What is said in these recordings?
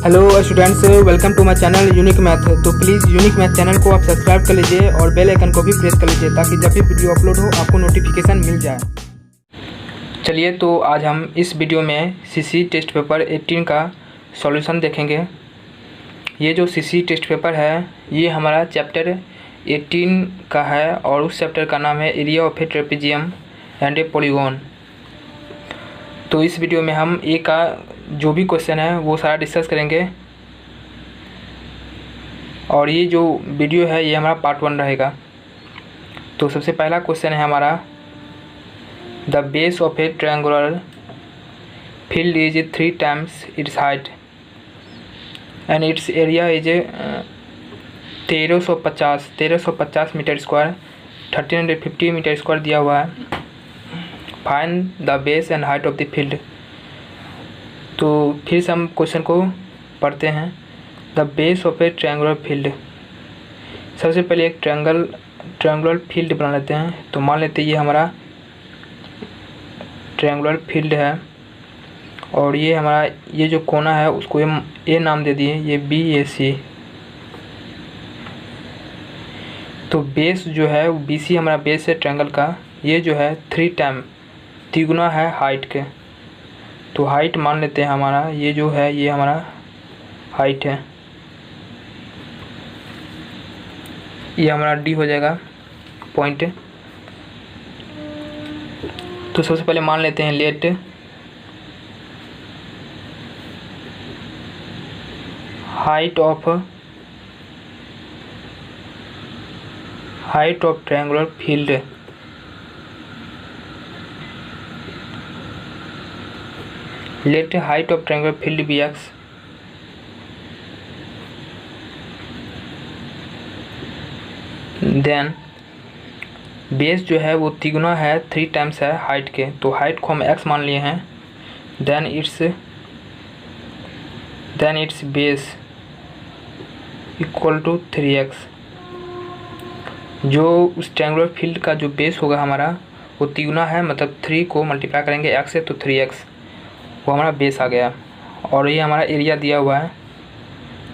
Hello students, welcome to my channel Unique Math. तो please Unique Math channel को आप subscribe कर लीजिए और बेल आइकन को भी प्रेस कर लीजिए ताकि जब भी वीडियो अपलोड हो आपको नोटिफिकेशन मिल जाए। चलिए, तो आज हम इस वीडियो में सीसी टेस्ट पेपर 18 का सॉल्यूशन देखेंगे। ये जो सीसी टेस्ट पेपर है ये हमारा चैप्टर 18 का है और उस चैप्टर का नाम है area of A trapezium and A polygon. तो इस वीडियो में हम ए का जो भी क्वेश्चन है वो सारा डिस्कस करेंगे और ये जो वीडियो है ये हमारा पार्ट 1 रहेगा। तो सबसे पहला क्वेश्चन है हमारा, the base of a triangular field is 3 times its height and its area is 1350 metre square, 1350 metre square दिया हुआ है। Find the base and height of the field. तो फिर से हम क्वेश्चन को पढ़ते हैं। The base of a triangular field, सबसे पहले एक ट्रायंगुलर फील्ड बना लेते हैं। तो मान लेते हैं ये हमारा ट्रायंगुलर फील्ड है और ये हमारा ये जो कोना है उसको ए नाम दे दिए, ये BAC। तो बेस जो है वो BC हमारा बेस है ट्रायंगल का। ये जो है 3 टाइम तिगुना है हाइट के। तो हाइट मान लेते हैं हमारा ये जो है ये हमारा हाइट है, ये हमारा D हो जाएगा पॉइंट। तो सबसे पहले मान लेते हैं let height of triangular field. Let height of triangular field be x। Then base जो है वो तिगुना है 3 टाइम्स है हाइट के। तो हाइट को हम x मान लिए हैं। Then its base equal to 3x। जो उस ट्रायंगुलर फील्ड का जो बेस होगा हमारा वो तिगुना है, मतलब 3 को मल्टीप्लाई करेंगे x से तो 3x, वो हमारा बेस आ गया। और ये हमारा एरिया दिया हुआ है।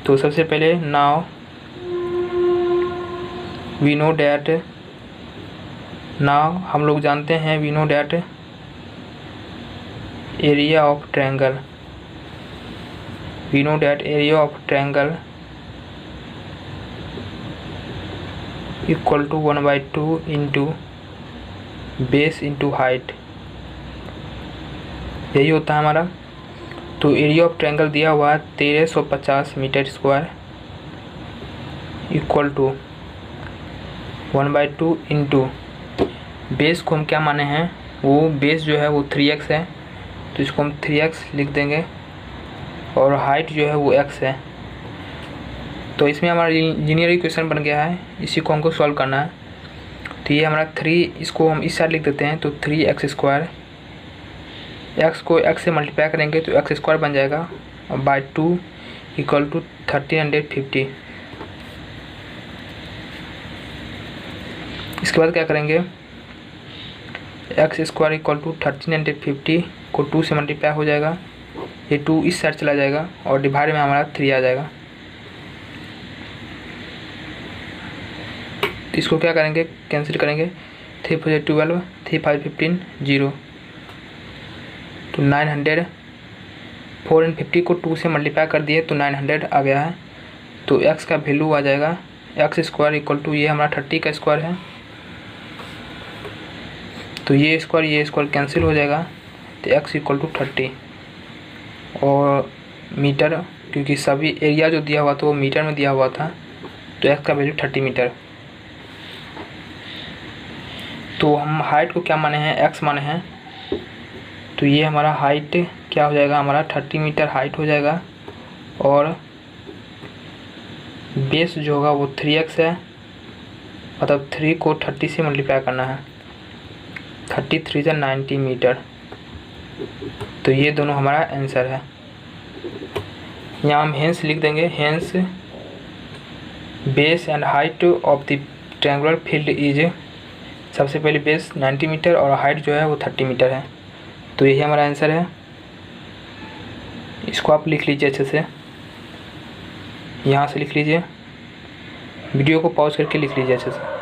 तो सबसे पहले now we know that, now हम लोग जानते हैं, we know that area of triangle, we know that area of triangle equal to 1/2 into base into height, यही होता है हमारा। तो एरिया ऑफ ट्रायंगल दिया हुआ है 1350 metre square equal to 1/2 into base को हम क्या माने हैं, वो बेस जो है वो 3x है तो इसको हम 3x लिख देंगे और हाइट जो है वो x है। तो इसमें हमारा लीनियर इक्वेशन बन गया है, इसी को हमको सॉल्व करना है। तो ये हमारा 3, इसको हम इस साइड लिख देते हैं। तो 3x स्क्वायर, x को x से मल्टीप्लाई करेंगे तो x स्क्वायर बन जाएगा और बाय 2 इक्वल टू 1350। इसके बाद क्या करेंगे, x स्क्वायर इक्वल टू 1350 को 2 से मल्टीप्लाई हो जाएगा, ये 2 इस साइड चला जाएगा और डिवाइड में हमारा 3 आ जाएगा। तो इसको क्या करेंगे, कैंसिल करेंगे। 3 4 12, 3 5 15 0। तो 900, 4 और 50 को 2 से मल्टीप्लाई कर दिए तो 900 आ गया है। तो x का वैल्यू आ जाएगा x स्क्वायर इक्वल टू ये हमारा 30 का स्क्वायर है। तो ये स्क्वायर कैंसिल हो जाएगा तो x इक्वल टू 30 और मीटर, क्योंकि सभी एरिया जो दिया हुआ था वो मीटर में दिया हुआ था तो x का वैल्यू 30 मीटर। तो हम हाइट को क्या माने हैं, x माने हैं। तो ये हमारा हाइट क्या हो जाएगा, हमारा 30 मीटर हाइट हो जाएगा और बेस जो होगा वो 3x है, मतलब 3 को 30 से मल्टीप्लाई करना है, 33 से 90 मीटर। तो ये दोनों हमारा आंसर है। यहाँ हम हेंस लिख देंगे, hence base and height of the triangular field is, सबसे पहले बेस 90 मीटर और हाइट जो है वो 30 मीटर है। तो यही हमारा आंसर है, इसको आप लिख लीजिए अच्छे से। यहाँ से लिख लीजिए, वीडियो को पॉज करके लिख लीजिए अच्छे से।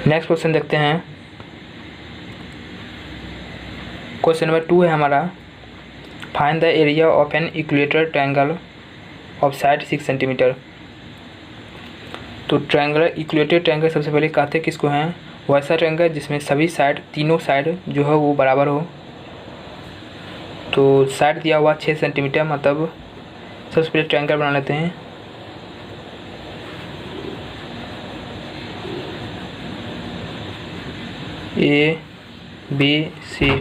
नेक्स्ट क्वेश्चन देखते हैं। क्वेश्चन नंबर 2 है हमारा, find the area of an equilateral triangle of side 6 centimetre. तो ट्रायंगल, इक्विलेटरल ट्रायंगल सबसे पहले कहते किसको हैं, वैसा ट्रायंगल जिसमें सभी साइड, तीनों साइड जो है वो बराबर हो। तो साइड दिया हुआ 6 सेंटीमीटर, मतलब सबसे पहले ट्रायंगल बना लेते हैं। ए बी सी,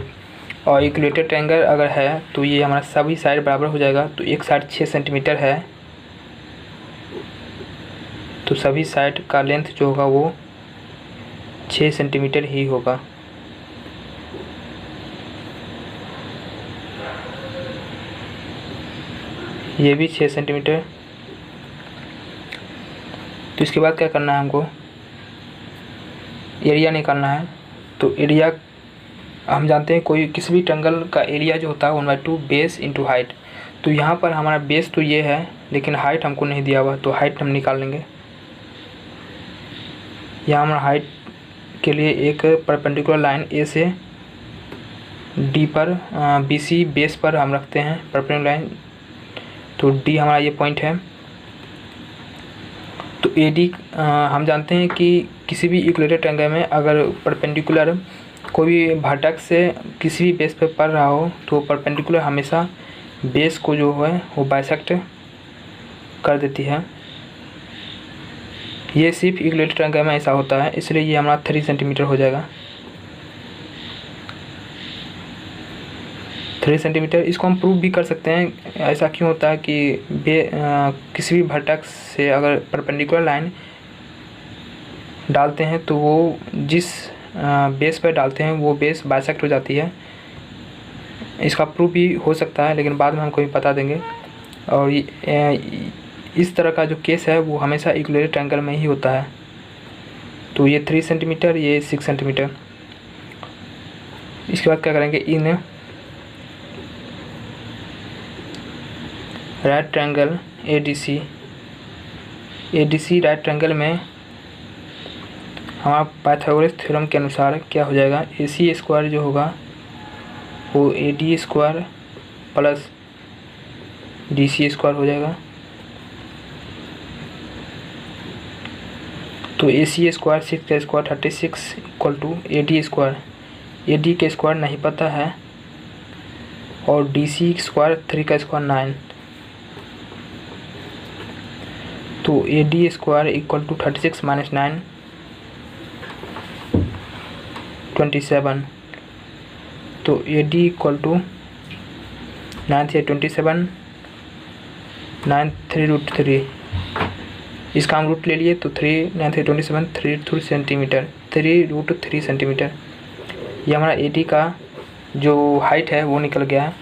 और इक्विलेटरल ट्रायंगल अगर है तो ये हमारा सभी साइड बराबर हो जाएगा। तो एक साइड 6 सेंटीमीटर है, तो सभी साइड का लेंथ जो होगा वो 6 सेंटीमीटर ही होगा। ये भी 6 सेंटीमीटर। तो इसके बाद क्या करना है, हमको एरिया निकालना है। तो एरिया हम जानते हैं, कोई किसी भी ट्रायंगल का एरिया जो होता है 1/2 बेस इंटू हाइट। तो यहाँ पर हमारा बेस तो ये है, लेकिन हाइट हमको नहीं दिया हुआ, तो हाइट हम निकाल लेंगे। यहाँ हमारा हाइट के लिए एक परपेंडिकुलर लाइन ए से डी पर BC बेस पर हम रखते हैं परपेंडिकुलर लाइन। तो डी हमारा ये पॉइंट है। तो AD हम जानते हैं कि किसी भी इक्विलेटरल ट्रायंगल में अगर परपेंडिकुलर कोई भी भाटक से किसी भी बेस पे पड़ रहा हो तो परपेंडिकुलर हमेशा बेस को जो है वो बाइसेक्ट कर देती है। ये सिर्फ इक्विलेटरल ट्रायंगल में ऐसा होता है, इसलिए ये हमारा 3 सेंटीमीटर हो जाएगा। 3 सेंटीमीटर, इसको हम प्रूव भी कर सकते हैं। ऐसा क्यों होता है कि किसी भी भाटक से अगर परपेंडिकुलर लाइन डालते हैं तो वो जिस बेस पर डालते हैं वो बेस बाइसेक्ट हो जाती है। इसका प्रूफ भी हो सकता है, लेकिन बाद में हमको भी बता देंगे। और इस तरह का जो केस है वो हमेशा इक्विलेटरल ट्रायंगल में ही होता है। तो ये 3 सेंटीमीटर, ये 6 सेंटीमीटर। इसके बाद क्या करेंगे, in right triangle ADC right triangle में हमारा पाइथागोरस थ्योरम के अनुसार क्या हो जाएगा, AC स्क्वायर जो होगा वो AD square plus DC square हो जाएगा। तो AC स्क्वायर 6 का square 36 equal to AD square. AD के स्क्वायर नहीं पता है, और DC स्क्वायर 3 का स्क्वायर 9। तो AD स्क्वायर इक्वल टू 36 माइनस 9 27। तो AD इक्वल टू 9 से 27, 9 3√3। इसका हम रूट ले लिए तो 3 9 से 27 3 सेंटीमीटर, 3√3 सेंटीमीटर। ये हमारा AD का जो हाइट है वो निकल गया है,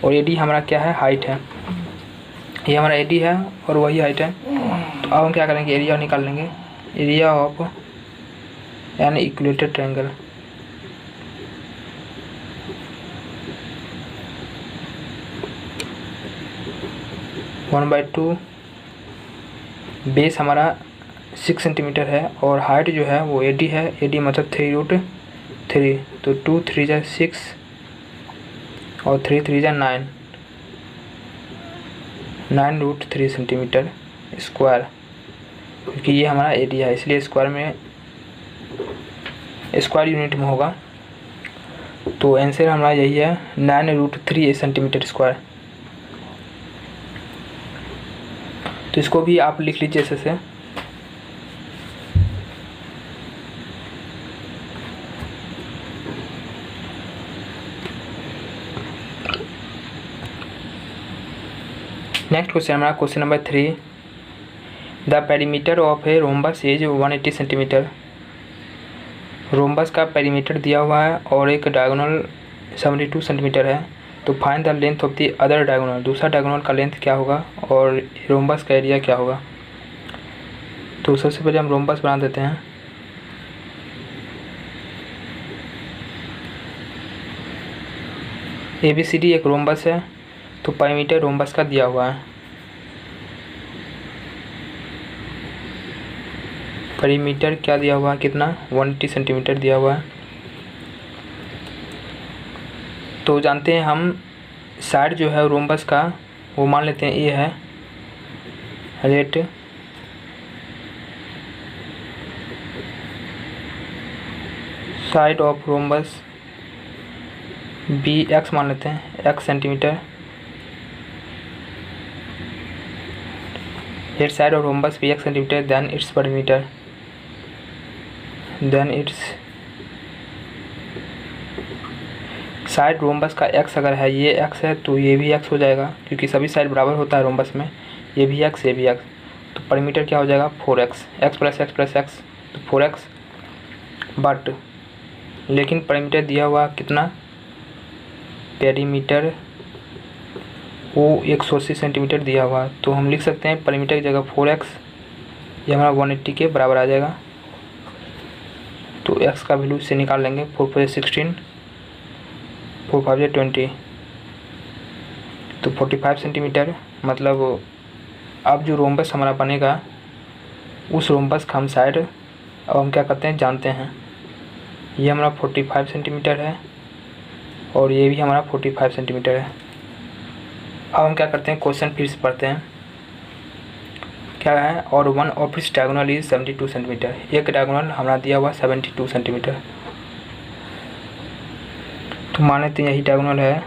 और AD हमारा क्या है, हाइट है। ये हमारा AD है और वही हाइट है। तो अब हम क्या करेंगे, एरिया निकाल लेंगे। Area of an equilateral triangle. One by two, base हमारा 6 सेंटीमीटर है और हाइट जो है वो AD है। AD मतलब 3√3। तो 2 3 जा 6 और 3 3 जा 9, 9√3 सेंटीमीटर स्क्वायर। क्योंकि ये हमारा एरिया है इसलिए स्क्वायर में, स्क्वायर यूनिट में होगा। तो आंसर हमारा यही है, 9√3 सेंटीमीटर स्क्वायर। तो इसको भी आप लिख लीजिए ऐसे से। नेक्स्ट क्वेश्चन हमारा question number 3, the perimeter of a rhombus is 180 centimetre. Rhombus का पेरीमीटर दिया हुआ है और एक डायगोनल 72 सेंटीमीटर है। तो find the length of the other diagonal. दूसरा डायगोनल का लेंथ क्या होगा और रोम्बस का एरिया क्या होगा। तो सबसे पहले हम रोम्बस बना देते हैं। ABCD एक रोम्बस है, तो परिमीटर रोम्बस का दिया हुआ है। परिमीटर क्या दिया हुआ है, कितना 180 सेंटीमीटर दिया हुआ है। तो जानते हैं हम साइड जो है रोम्बस का वो मान लेते हैं A है, let side of rhombus be x मान लेते हैं, x centimetre. Let side of rhombus be x centimetre, then its perimeter, then its side rhombus का x अगर है, ये x है तो ये भी x हो जाएगा, क्योंकि सभी साइड बराबर होता है रोम्बस में, ये भी x ये भी x। तो परिमीटर क्या हो जाएगा 4x, x plus x plus x तो 4x। बट लेकिन परिमीटर दिया हुआ कितना, पेरीमीटर वो 180 सेंटीमीटर दिया हुआ, तो हम लिख सकते हैं परिमीटर की जगह 4x, ये हमारा 180 के बराबर आ जाएगा। तो x का वैल्यू से निकाल लेंगे, 4 4 16, 4 5 20, तो 45 सेंटीमीटर। मतलब अब जो रोम्बस हमारा बनेगा उस रोम्बस का हम साइड अब हम क्या करते हैं जानते हैं। ये हमारा 45 सेंटीमीटर है और ये भी हमारा 45 सेंटीमीटर है। अब हम क्या करते हैं, क्वेश्चन फिर से पढ़ते हैं। क्या है, और one of its diagonal is 72 centimetre. एक डायगोनल हमारा दिया हुआ 72 सेंटीमीटर। तो मान लेते हैं यही डायगोनल है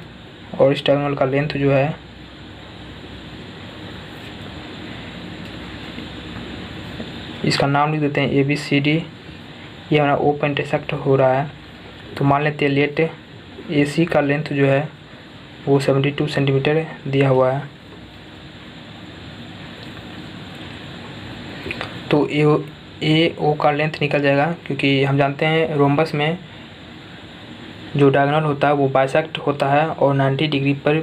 और इस डायगोनल का लेंथ जो है इसका नाम लिख देते हैं ABCD। ये हमारा O पर इंटरसेक्ट हो रहा है, तो मान लेते हैं लेट AC का लेंथ जो है वो 72 सेंटीमीटर दिया हुआ है। तो AO का लेंथ निकल जाएगा, क्योंकि हम जानते हैं रोम्बस में जो डायगोनल होता है वो बाइसेक्ट होता है और 90 डिग्री पर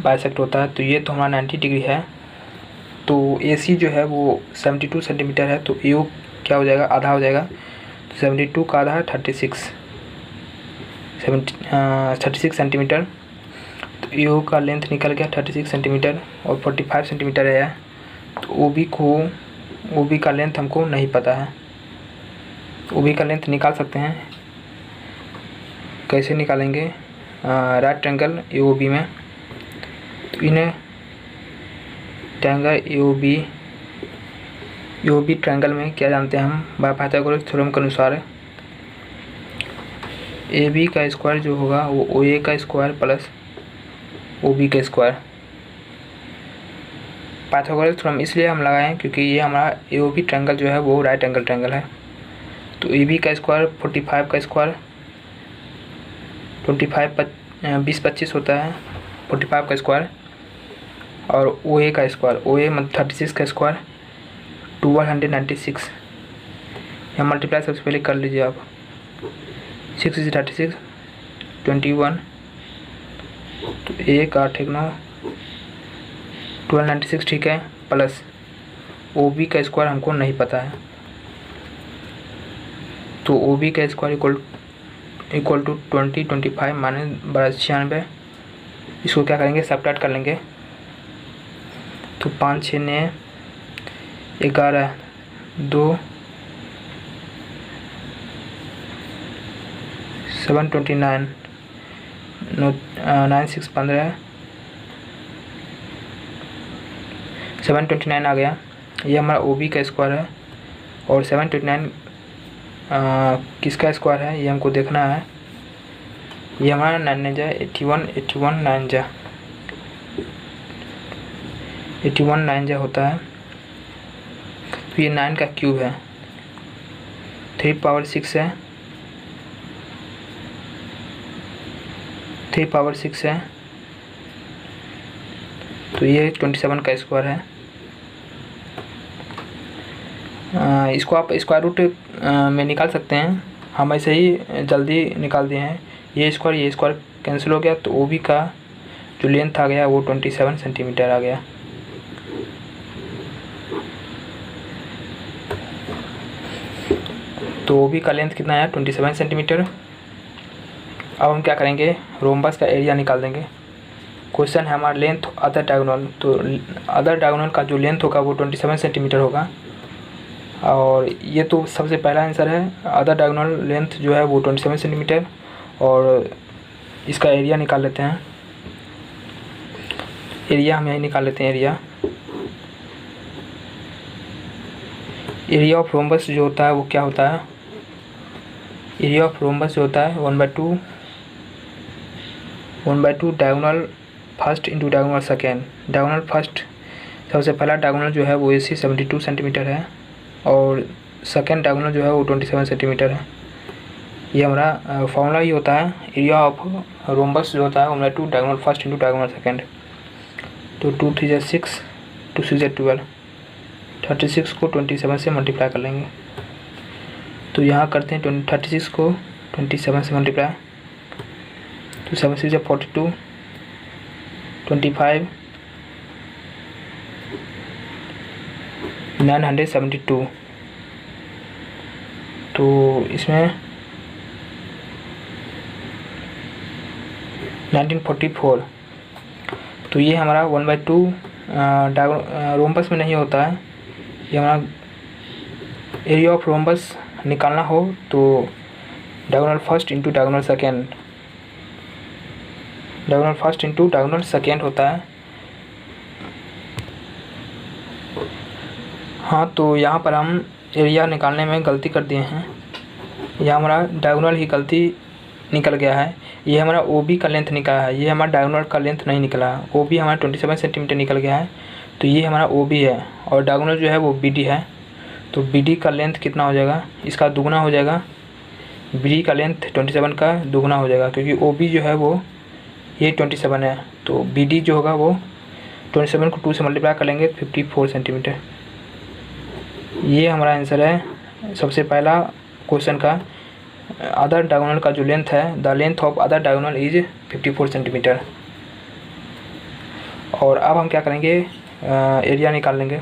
बाइसेक्ट होता है। तो ये तो हमारा 90 डिग्री है, तो AC जो है वो 72 सेंटीमीटर है, तो AO क्या हो जाएगा, आधा हो जाएगा। तो 72 का आधा है 36 सेंटीमीटर। तो AO का लेंथ निकल गया 36 सेंटीमीटर और 45 सेंटीमीटर है। तो OB का लेंथ हमको नहीं पता है। OB का लेंथ निकाल सकते हैं, कैसे निकालेंगे, राइट ट्रायंगल AOB में। तो इन्हें ट्रायंगल AOB ट्रायंगल में क्या जानते हैं हम, बाय पाइथागोरस थ्योरम के अनुसार AB का स्क्वायर जो होगा वो OA का स्क्वायर प्लस OB का स्क्वायर। पाइथागोरस थ्योरम इसलिए हम लगाए हैं क्योंकि ये हमारा AOB ट्रायंगल जो है वो राइट एंगल ट्रायंगल है। तो AB का स्क्वायर 45 का स्क्वायर 20 25 होता है 45 का स्क्वायर, और OA का स्क्वायर OA मतलब 36 का स्क्वायर 1296। यहाँ मल्टीप्लाई सबसे पहले कर लीजिए आप, 6 से 36 21, तो 1 8 1 9 1296 ठीक है, प्लस OB का स्क्वायर हमको नहीं पता है। तो OB का स्क्वायर इक्वल टू 20 25 माइनस 96। इसको क्या करेंगे, सबट्रैक्ट कर लेंगे। तो 5 6 9 11 2 7 29 9 6 15 729 आ गया। ये हमारा OB का स्क्वायर है और 729 किसका स्क्वायर है ये हमको देखना है। ये हमारा 9 जा 81 81 9 जा 81 9 जा होता है। तो ये 9 का क्यूब है, 3 पावर 6 है, 3 पावर 6 है। तो ये 27 का स्क्वायर है। इसको आप स्क्वायर रूट में निकाल सकते हैं, हम ऐसे ही जल्दी निकाल दिए हैं। ये स्क्वायर कैंसिल हो गया, तो OB का जो लेंथ आ गया वो 27 सेंटीमीटर आ गया। तो OB का लेंथ कितना है 27 सेंटीमीटर। अब हम क्या करेंगे, रोम्बस का एरिया निकाल देंगे। क्वेश्चन है हमारा लेंथ अदर डायगोनल, तो अदर डायगोनल का जो लेंथ होगा वो 27 सेंटीमीटर होगा। और ये तो सबसे पहला आंसर है, अदर डायगोनल लेंथ जो है वो 27 सेंटीमीटर। और इसका एरिया निकाल लेते हैं। एरिया हम यही निकाल लेते हैं। एरिया ऑफ रोम्बस जो होता है वो क्या होता है, एरिया ऑफ रोम्बस जो होता है 1/2 diagonal first into diagonal second. Diagonal first सबसे पहला डायगोनल जो है वो AC 72 सेंटीमीटर है और सेकेंड डायगोनल जो है वो 27 सेंटीमीटर है। ये हमारा फॉर्मूला ही होता है। एरिया ऑफ रोम्बस जो होता है 1/2 diagonal first into diagonal second. तो 2 3 × 6, 2 6 × 12, 36 को 27 से मल्टीप्लाई कर लेंगे। तो यहाँ करते हैं 36 को 27 से मल्टीप्लाई, तो 7 6 42, 25, 972। तो इसमें 1944। तो ये हमारा 1/2 रोम्बस में नहीं होता है। ये हमारा एरिया ऑफ रोम्बस निकालना हो तो diagonal first into diagonal second, diagonal first into diagonal second होता है। हाँ, तो यहाँ पर हम एरिया निकालने में गलती कर दिए हैं। यह हमारा डायगोनल ही गलती निकल गया है। ये हमारा OB का लेंथ निकला है, ये हमारा डायगोनल का लेंथ नहीं निकला है। OB हमारा 27 सेंटीमीटर निकल गया है, तो ये हमारा OB है और डायगोनल जो है वो BD है। तो BD का लेंथ कितना हो जाएगा, इसका दुगना हो जाएगा। BD का लेंथ 27 का दुगना हो जाएगा, क्योंकि OB जो है वो ये 27 है। तो BD जो होगा वो 27 को 2 से मल्टीप्लाई कर लेंगे, 54 सेंटीमीटर। ये हमारा आंसर है सबसे पहला क्वेश्चन का। अदर डायगोनल का जो लेंथ है, the length of other diagonal is 54 centimetre. और अब हम क्या करेंगे, एरिया निकाल लेंगे।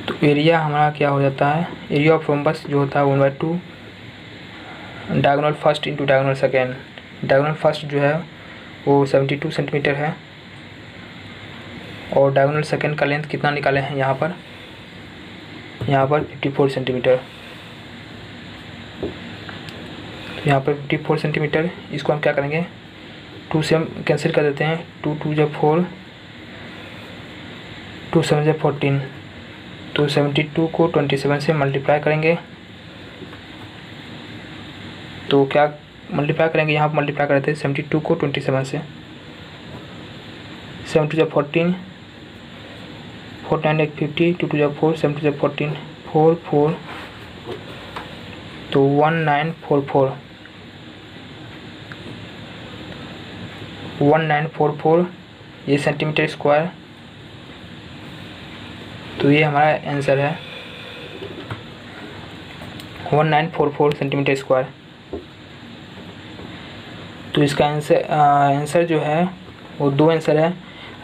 तो एरिया हमारा क्या हो जाता है, एरिया ऑफ रोम्बस जो होता है 1/2 diagonal first into diagonal second. Diagonal first जो है वो 72 सेंटीमीटर है और डायगोनल सेकेंड का लेंथ कितना निकाले हैं यहाँ पर 54 सेंटीमीटर। तो यहाँ पर 54 सेंटीमीटर, इसको हम क्या करेंगे, 2 से हम कैंसिल कर देते हैं। 2 2 × 4, 2 7 × 14। तो 72 को 27 से मल्टीप्लाई करेंगे। तो क्या मल्टीप्लाई करेंगे, यहाँ पर मल्टीप्लाई करते हैं 72 को 27 से। 7 2 × 14, 4 9 × 50, 2 2 × 4, 7 2 × 14, 4 4, तो 1944, 1944 ये सेंटीमीटर स्क्वायर। तो ये हमारा आंसर है 1944 सेंटीमीटर स्क्वायर। तो इसका आंसर जो है वो दो आंसर है।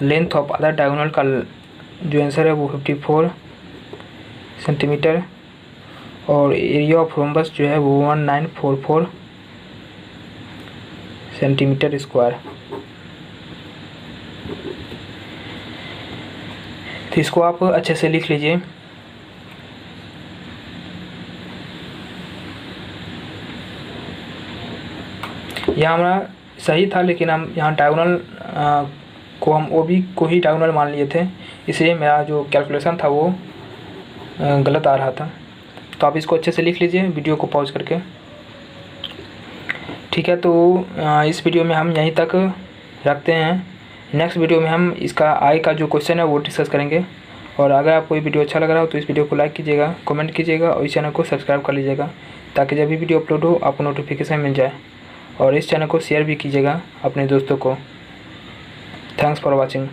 लेंथ ऑफ अदर डायगोनल का जो आंसर है वो 54 सेंटीमीटर और एरिया ऑफ रोम्बस जो है वो 1944 सेंटीमीटर स्क्वायर। तो इसको आप अच्छे से लिख लीजिए। यहाँ हमारा सही था, लेकिन हम यहाँ डायगोनल को हम OB को ही डायगोनल मान लिए थे, इसलिए मेरा जो कैलकुलेशन था वो गलत आ रहा था। तो आप इसको अच्छे से लिख लीजिए वीडियो को पॉज करके। ठीक है, तो इस वीडियो में हम यहीं तक रखते हैं। नेक्स्ट वीडियो में हम इसका I का जो क्वेश्चन है वो डिस्कस करेंगे। और अगर आपको ये वीडियो अच्छा लग रहा हो तो इस वीडियो को लाइक कीजिएगा, कमेंट कीजिएगा और इस चैनल को सब्सक्राइब कर लीजिएगा, ताकि जब भी वीडियो अपलोड हो आपको नोटिफिकेशन मिल जाए। और इस चैनल को शेयर भी कीजिएगा अपने दोस्तों को। Thanks for watching.